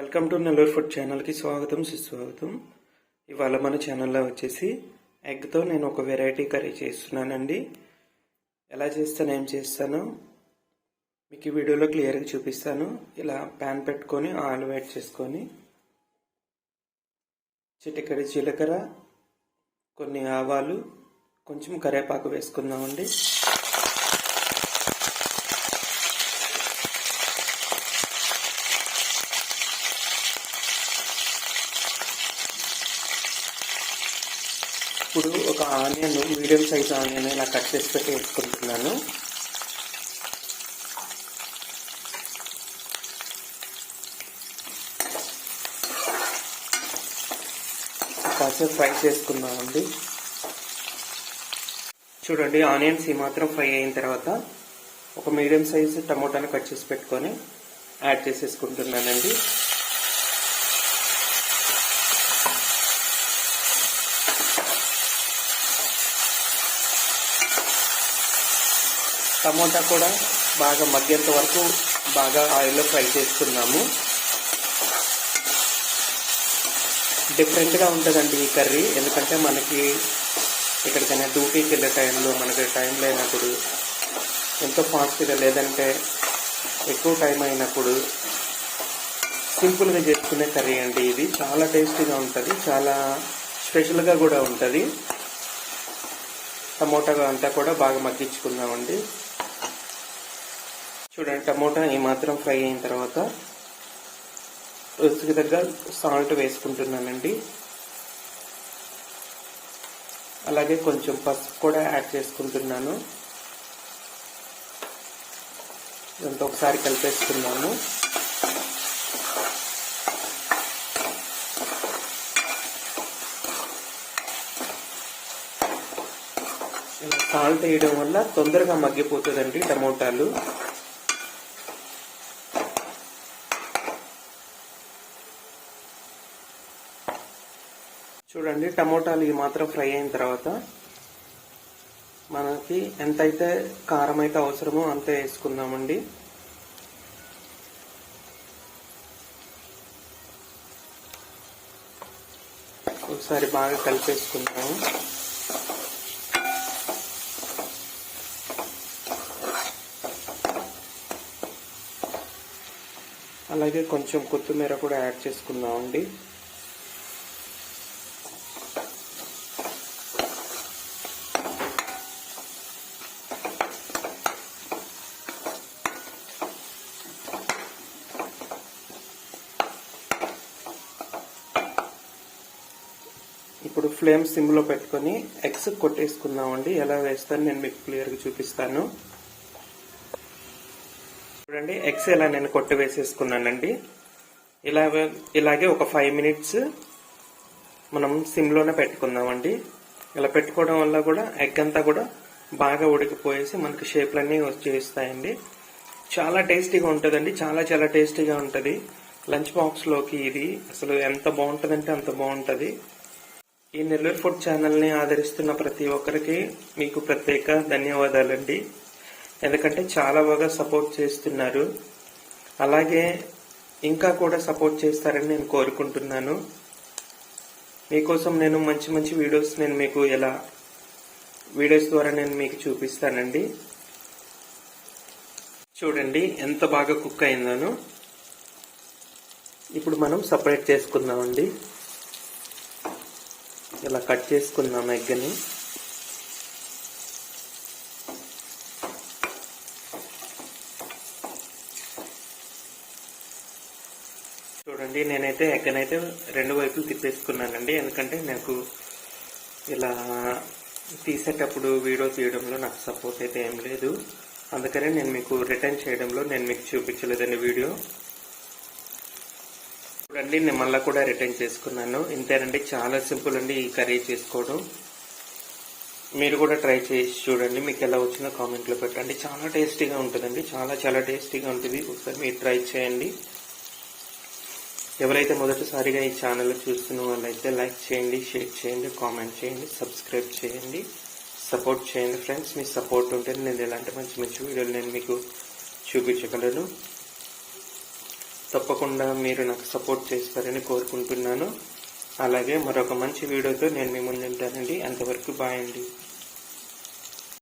Welcome to Nellore food ఛానల్కి స్వాగతం సుస్వాగతం. ఇవాళ మన ఛానల్లో వచ్చేసి ఎగ్తో నేను ఒక వెరైటీ కర్రీ చేస్తున్నానండి. ఎలా చేస్తాను ఏం చేస్తానో మీకు ఈ వీడియోలో క్లియర్గా చూపిస్తాను. ఇలా ప్యాన్ పెట్టుకొని ఆయిల్ వేడి చేసుకొని చిటికెడు జీలకర్ర, కొన్ని ఆవాలు, కొంచెం కరివేపాకు వేసుకుందామండి. ఇప్పుడు ఒక ఆనియన్, మీడియం సైజ్ ఆనియన్ ఇలా కట్ చేసి పెట్టి వేసుకుంటున్నాను. కాసేపు ఫ్రై చేసుకుందామండి. చూడండి, ఆనియన్స్ ఈ మాత్రం ఫ్రై అయిన తర్వాత ఒక మీడియం సైజ్ టమోటాను కట్ చేసి పెట్టుకొని యాడ్ చేసేసుకుంటున్నానండి. టమోటా కూడా బాగా మగ్గేంత వరకు బాగా ఆయిల్లో ఫ్రై చేసుకున్నాము. డిఫరెంట్గా ఉంటుందండి ఈ కర్రీ. ఎందుకంటే మనకి ఎక్కడికైనా డ్యూటీకి వెళ్ళే టైంలో మనకి టైం లేనప్పుడు, ఎంతో ఫాస్ట్గా లేదంటే ఎక్కువ టైం అయినప్పుడు సింపుల్గా చేసుకునే కర్రీ అండి ఇది. చాలా టేస్టీగా ఉంటుంది, చాలా స్పెషల్గా కూడా ఉంటుంది. టమోటా అంతా కూడా బాగా మగ్గించుకుందామండి. చూడండి, టమోటా ఈ మాత్రం ఫ్రై అయిన తర్వాత రుచికి తగ్గ సాల్ట్ వేసుకుంటున్నానండి. అలాగే కొంచెం పసుపు కూడా యాడ్ చేసుకుంటున్నాను. ఇదంతా ఒకసారి కలిపేసుకున్నాము. ఇలా సాల్ట్ వేయడం వల్ల తొందరగా మగ్గిపోతుందండి టమోటాలు. చూడండి, టమోటాలు ఈ మాత్రం ఫ్రై అయిన తర్వాత మనకి ఎంతైతే కారం అయితే అవసరమో అంతే వేసుకుందామండి. ఒకసారి బాగా కలిపేసుకుందాము. అలాగే కొంచెం కొత్తిమీర కూడా యాడ్ చేసుకుందామండి. ఇప్పుడు ఫ్లేమ్ సిమ్లో పెట్టుకొని ఎగ్స్ కొట్టేసుకుందామండి. ఎలా వేస్తాను నేను మీకు క్లియర్గా చూపిస్తాను. చూడండి, ఎగ్స్ ఎలా నేను కొట్టి వేసేసుకున్నానండి. ఇలాగే ఒక 5 మినిట్స్ మనం సిమ్లోనే పెట్టుకుందామండి. ఇలా పెట్టుకోవడం వల్ల కూడా ఎగ్ అంతా కూడా బాగా ఉడికిపోయేసి మనకి షేప్లన్నీ వచ్చేస్తాయండి. చాలా టేస్టీగా ఉంటుందండి. చాలా చాలా టేస్టీగా ఉంటుంది. లంచ్ బాక్స్లోకి ఇది అసలు ఎంత బాగుంటుందంటే అంత బాగుంటుంది. ఈ నెల్లూరు ఫుడ్ ఛానల్ని ఆదరిస్తున్న ప్రతి ఒక్కరికి మీకు ప్రత్యేక ధన్యవాదాలండి. ఎందుకంటే చాలా బాగా సపోర్ట్ చేస్తున్నారు. అలాగే ఇంకా కూడా సపోర్ట్ చేస్తారని నేను కోరుకుంటున్నాను. మీకోసం నేను మంచి మంచి వీడియోస్ మీకు వీడియోస్ ద్వారా నేను మీకు చూపిస్తానండి. చూడండి ఎంత బాగా కుక్ అయిందనో. ఇప్పుడు మనం సపరేట్ చేసుకుందామండి. ఇలా కట్ చేసుకుందాం ఎగ్ని. చూడండి, నేనైతే ఎగ్గనైతే 2 వైపులు తిప్పేసుకున్నానండి. ఎందుకంటే నాకు ఇలా తీసేటప్పుడు వీడియో తీయడంలో నాకు సపోర్ట్ అయితే ఏం లేదు. అందుకనే నేను మీకు రిటర్న్ చేయడంలో నేను మీకు చూపించలేదండి వీడియో. చూడండి, నేను మళ్ళీ కూడా రిటర్న్ చేసుకున్నాను. ఇంతేనండి, చాలా సింపుల్ అండి ఈ కర్రీ చేసుకోవడం. మీరు కూడా ట్రై చేసి చూడండి. మీకు ఎలా వచ్చినా కామెంట్లో పెట్టండి. చాలా టేస్టీగా ఉంటుందండి. చాలా చాలా టేస్టీగా ఉంటుంది. ఒకసారి మీరు ట్రై చేయండి. ఎవరైతే మొదటిసారిగా ఈ ఛానల్ చూస్తున్న వాళ్ళైతే లైక్ చేయండి, షేర్ చేయండి, కామెంట్ చేయండి, సబ్స్క్రైబ్ చేయండి, సపోర్ట్ చేయండి ఫ్రెండ్స్. మీ సపోర్ట్ ఉంటే నేను ఇలాంటి మంచి మంచి వీడియోలు నేను మీకు చూపించగలను. తప్పకుండా మీరు నాకు సపోర్ట్ చేస్తారని కోరుకుంటున్నాను. అలాగే మరొక మంచి వీడియోతో నేను మీ ముందు ఉంటానండి. అంతవరకు బాయ్ అండి.